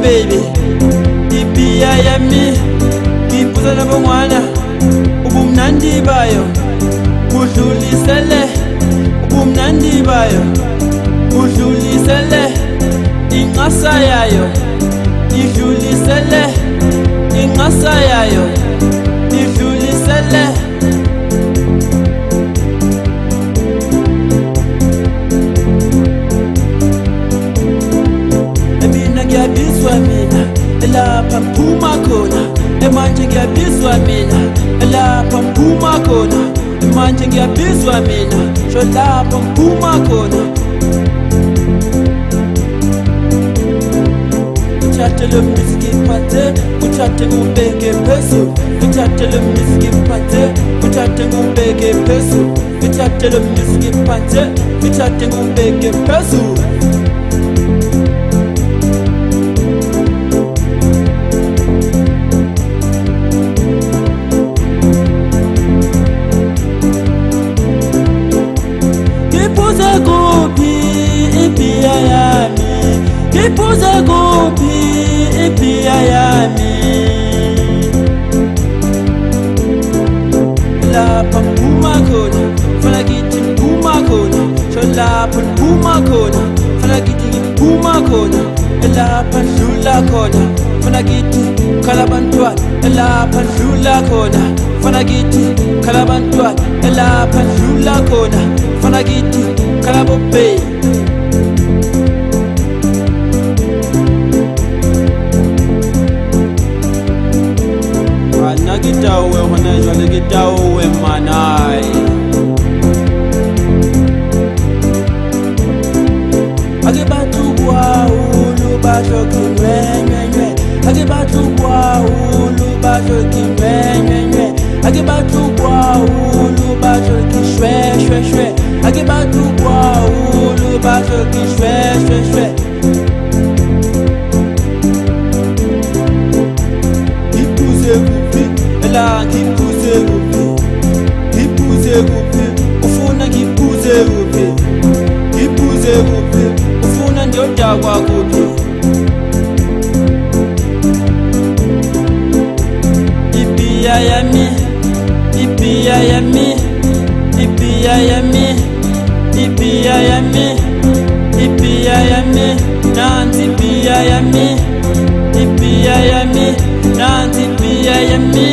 baby ibhiya yami ngiphuza nabongwana ubumnandi bayo udlulisele ubumnandi bayo udlulisele inqasa yayo idlulisele inqasa yayo idlulisele mina ngiyabizwa mina lapha mphuma khona manje ngiyabizwa mina lapha mphuma khona manje ngiyabizwa mina sho lapha mphuma khona uthathe lo muziki ngiphathe uthathe ngubeke phezulu uthathe lo muziki ngiphathe uthathe ngubeke phezulu uthathe lo muziki ngiphathe uthathe ngubeke phezulu Ngiphuze kuphi ibhiya yami ngiphuze kuphi ibhiya yami lapha mphuma khona fana kithi mphuma khona sho lapha mphuma khona fana kithi ngiphuma khona lapha ndlula khona fana kithi khala bantwana lapha ndlula khona fana kithi khala bantwana lapha ndlula khona fana kithi khala bobe ana kitawe hona jwale kitawe manai ake batho kwaulu batho kinwenwenwe ake batho kwaulu batho kinwenwenwe ake batho kwaulu batho kishweshweshwe ake batho kwaulu batho kishweshweshwe ngiphuze kuphi ufuna ngiphuze kuphi ngiphuze kuphi ufuna ndiyodakwa kuphi ibhiya yami ibhiya yami ibhiya yami ibhiya yami ibhiya yami nansi ibhiya yami ibhiya yami nansi ibhiya yami